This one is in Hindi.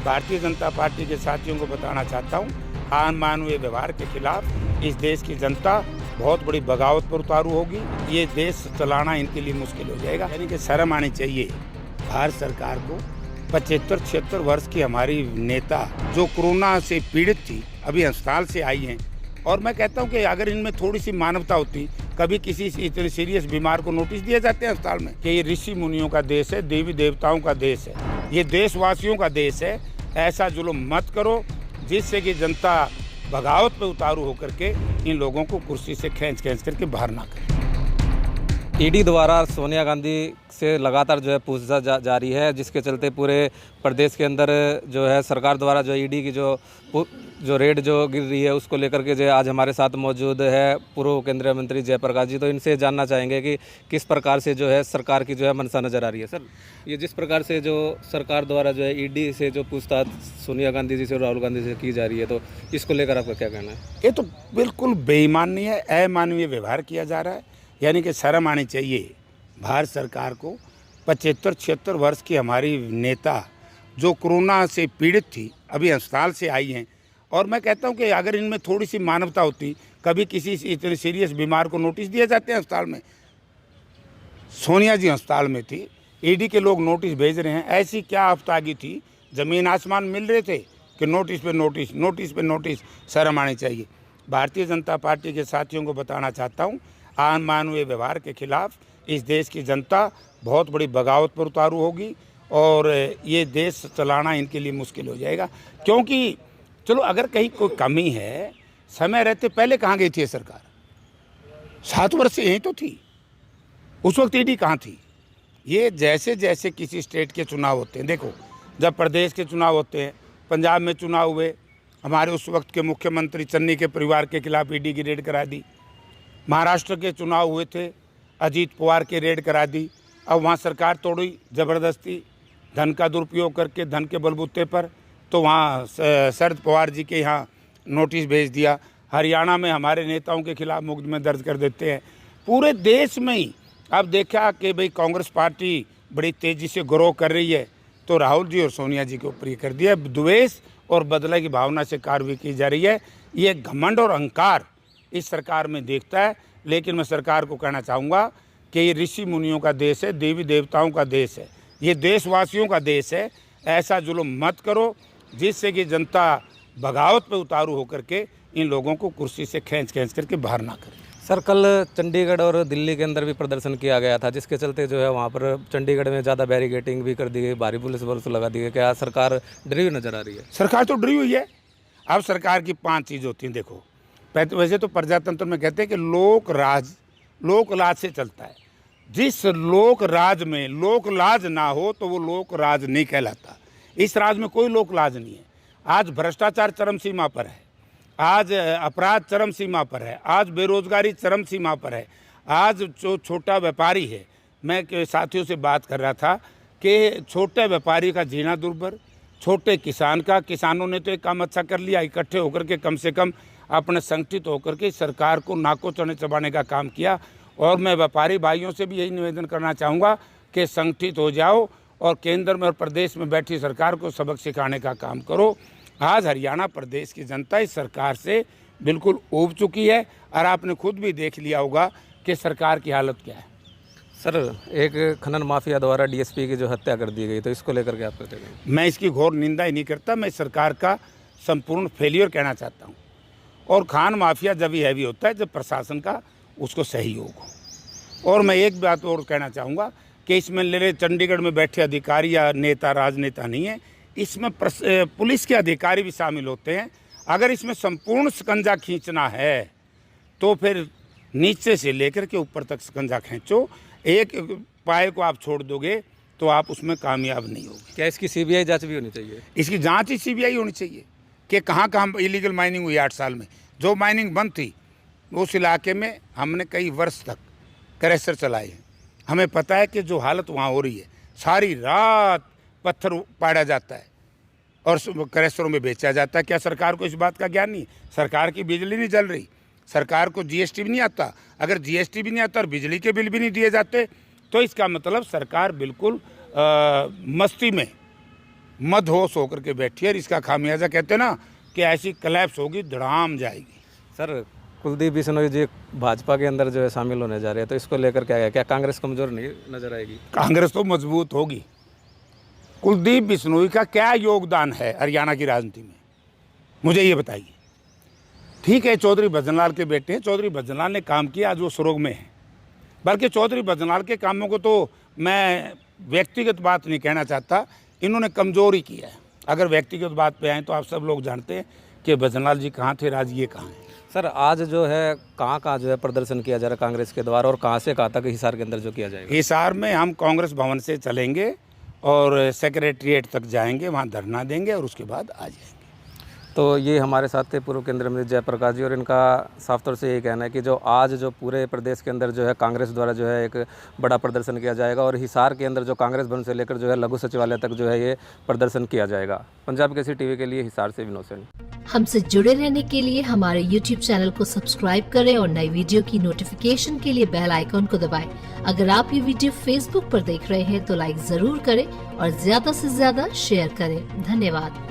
भारतीय जनता पार्टी के साथियों को बताना चाहता हूँ, अमानवीय व्यवहार के खिलाफ इस देश की जनता बहुत बड़ी बगावत पर उतारू होगी। ये देश चलाना इनके लिए मुश्किल हो जाएगा। यानी कि शर्म आनी चाहिए भारत सरकार को। 75-76 वर्ष की हमारी नेता जो कोरोना से पीड़ित थी, अभी अस्पताल से आई हैं, और मैं कहता हूं कि अगर इनमें थोड़ी सी मानवता होती, कभी किसी इतने सीरियस बीमार को नोटिस दिए जाते हैं अस्पताल में कि ये ऋषि मुनियों का देश है, देवी देवताओं का देश है, ये देशवासियों का देश है। ऐसा जुल्म मत करो जिससे कि जनता बगावत पे उतारू होकर के इन लोगों को कुर्सी से खींच करके बाहर ना करे। ईडी द्वारा सोनिया गांधी से लगातार जो है पूछताछ जारी है, जिसके चलते पूरे प्रदेश के अंदर जो है सरकार द्वारा जो ईडी की जो रेड जो गिर रही है उसको लेकर के जो आज हमारे साथ मौजूद है पूर्व केंद्रीय मंत्री जयप्रकाश जी। तो इनसे जानना चाहेंगे कि किस प्रकार से जो है सरकार की जो है मंशा नज़र आ रही है। सर, ये जिस प्रकार से जो सरकार द्वारा जो है ईडी से जो पूछताछ सोनिया गांधी जी से और राहुल गांधी से की जा रही है, तो इसको लेकर आपका क्या कहना है? ये तो बिल्कुल बेईमानी है, अमानवीय व्यवहार किया जा रहा है। यानी कि शर्म आनी चाहिए भारत सरकार को। 75-76 वर्ष की हमारी नेता जो कोरोना से पीड़ित थी, अभी अस्पताल से आई हैं, और मैं कहता हूं कि अगर इनमें थोड़ी सी मानवता होती, कभी किसी इतने सीरियस बीमार को नोटिस दिए जाते हैं अस्पताल में। सोनिया जी अस्पताल में थी, ईडी के लोग नोटिस भेज रहे हैं। ऐसी क्या आफतागी थी, ज़मीन आसमान मिल रहे थे कि नोटिस पे नोटिस, नोटिस पे नोटिस। शर्म आनी चाहिए। भारतीय जनता पार्टी के साथियों को बताना चाहता हूँ, अमानवीय व्यवहार के खिलाफ इस देश की जनता बहुत बड़ी बगावत पर उतारू होगी और ये देश चलाना इनके लिए मुश्किल हो जाएगा। क्योंकि चलो अगर कहीं कोई कमी है, समय रहते पहले कहाँ गई थी ये सरकार? 7 वर्ष से यहीं तो थी, उस वक्त ईडी कहाँ थी? ये जैसे जैसे किसी स्टेट के चुनाव होते हैं, देखो जब प्रदेश के चुनाव होते हैं, पंजाब में चुनाव हुए, हमारे उस वक्त के मुख्यमंत्री चन्नी के परिवार के खिलाफ ईडी की रेड करा दी। महाराष्ट्र के चुनाव हुए थे, अजीत पवार की रेड करा दी। अब वहाँ सरकार तोड़ी ज़बरदस्ती, धन का दुरुपयोग करके, धन के बलबूते पर, तो वहाँ शरद पवार जी के यहाँ नोटिस भेज दिया। हरियाणा में हमारे नेताओं के खिलाफ मुकदमे दर्ज कर देते हैं। पूरे देश में ही अब देखा कि भाई कांग्रेस पार्टी बड़ी तेज़ी से ग्रो कर रही है, तो राहुल जी और सोनिया जी के ऊपर ये कर दिया। द्वेष और बदला की भावना से कार्रवाई की जा रही है। ये घमंड और अहंकार इस सरकार में देखता है। लेकिन मैं सरकार को कहना चाहूँगा कि ये ऋषि मुनियों का देश है, देवी देवताओं का देश है, ये देशवासियों का देश है। ऐसा जुल्म मत करो जिससे कि जनता बगावत पे उतारू होकर के इन लोगों को कुर्सी से खींच करके बाहर ना करे। सर, कल चंडीगढ़ और दिल्ली के अंदर भी प्रदर्शन किया गया था, जिसके चलते जो है वहाँ पर चंडीगढ़ में ज़्यादा बैरिकेटिंग भी कर दी गई, भारी पुलिस बल लगा दी गई। क्या सरकार डरी हुई नजर आ रही है? सरकार तो डरी हुई है। अब सरकार की 5 चीज़ होती हैं। देखो, वैसे तो प्रजातंत्र में कहते हैं कि लोक लाज से चलता है। जिस लोक राज में लोक लाज ना हो तो वो लोक राज नहीं कहलाता। इस राज में कोई लोक लाज नहीं है। आज भ्रष्टाचार चरम सीमा पर है, आज अपराध चरम सीमा पर है, आज बेरोजगारी चरम सीमा पर है, आज जो छोटा व्यापारी है, मैं साथियों से बात कर रहा था कि छोटे व्यापारी का जीना दुर्भर, छोटे किसान का, किसानों ने तो एक काम अच्छा कर लिया, इकट्ठे होकर के कम से कम अपने संगठित होकर के सरकार को नाकों चने चबाने का काम किया। और मैं व्यापारी भाइयों से भी यही निवेदन करना चाहूँगा कि संगठित हो जाओ और केंद्र में और प्रदेश में बैठी सरकार को सबक सिखाने का काम करो। आज हरियाणा प्रदेश की जनता इस सरकार से बिल्कुल ऊब चुकी है और आपने खुद भी देख लिया होगा कि सरकार की हालत क्या है। सर, एक खनन माफिया द्वारा डीएसपी की जो हत्या कर दी गई, तो इसको लेकर के आप कहते हैं? मैं इसकी घोर निंदा ही नहीं करता, मैं सरकार का संपूर्ण फेलियर कहना चाहता हूँ। और खान माफिया जब ही हैवी होता है जब प्रशासन का उसको सहयोग हो। और मैं एक बात और कहना चाहूँगा कि इसमें ले चंडीगढ़ में बैठे अधिकारी या नेता राजनेता नहीं है, इसमें पुलिस के अधिकारी भी शामिल होते हैं। अगर इसमें संपूर्ण शिकंजा खींचना है तो फिर नीचे से लेकर के ऊपर तक शिकंजा खींचो। एक पाए को आप छोड़ दोगे तो आप उसमें कामयाब नहीं होगे। क्या इसकी सीबीआई जांच भी होनी चाहिए? इसकी जांच ही सीबीआई होनी चाहिए कि कहाँ कहाँ इलीगल माइनिंग हुई 8 साल में। जो माइनिंग बंद थी उस इलाके में हमने कई वर्ष तक क्रैशर चलाए हैं। हमें पता है कि जो हालत वहाँ हो रही है, सारी रात पत्थर पाड़ा जाता है और क्रैशरों में बेचा जाता है। क्या सरकार को इस बात का ज्ञान नहीं? सरकार की बिजली नहीं जल रही, सरकार को जीएसटी भी नहीं आता। अगर जीएसटी भी नहीं आता और बिजली के बिल भी नहीं दिए जाते तो इसका मतलब सरकार बिल्कुल मस्ती में मदहोश होकर के बैठी है। और इसका खामियाजा कहते हैं ना कि ऐसी कलैप्स होगी, धड़ाम जाएगी। सर कुलदीप बिश्नोई जी भाजपा के अंदर जो है शामिल होने जा रहे हैं, तो इसको लेकर क्या है, क्या कांग्रेस कमजोर नहीं नजर आएगी? कांग्रेस तो मजबूत होगी। कुलदीप बिश्नोई का क्या योगदान है हरियाणा की राजनीति में, मुझे ये बताइए। ठीक है, चौधरी भजनलाल के बेटे हैं, चौधरी भजनलाल ने काम किया, आज वो सुर्ग में है। बल्कि चौधरी भजनलाल के कामों को तो मैं व्यक्तिगत बात नहीं कहना चाहता, इन्होंने कमज़ोरी किया है। अगर व्यक्तिगत बात पे आए तो आप सब लोग जानते हैं कि भजनलाल जी कहाँ थे, आज ये कहाँ हैं। सर आज जो है कहाँ जो है प्रदर्शन किया जा रहा है कांग्रेस के द्वारा, और कहाँ से कहाँ तक हिसार के अंदर जो किया जाएगा? हिसार में हम कांग्रेस भवन से चलेंगे और सेक्रेटरीट तक जाएंगे, वहाँ धरना देंगे और उसके बाद आ जाएंगे। तो ये हमारे साथ थे पूर्व केंद्रीय मंत्री जयप्रकाश जी, और इनका साफ तौर से यही कहना है कि जो आज जो पूरे प्रदेश के अंदर जो है कांग्रेस द्वारा जो है एक बड़ा प्रदर्शन किया जाएगा, और हिसार के अंदर जो कांग्रेस भवन से लेकर जो है लघु सचिवालय तक जो है ये प्रदर्शन किया जाएगा। पंजाब केसरी टीवी के लिए हिसार से विनोद सेन। हमसे जुड़े रहने के लिए हमारे YouTube चैनल को सब्सक्राइब करें और नई वीडियो की नोटिफिकेशन के लिए बेल आइकॉन को दबाएं। अगर आप ये वीडियो Facebook पर देख रहे हैं तो लाइक जरूर करें और ज्यादा से ज्यादा शेयर करें। धन्यवाद।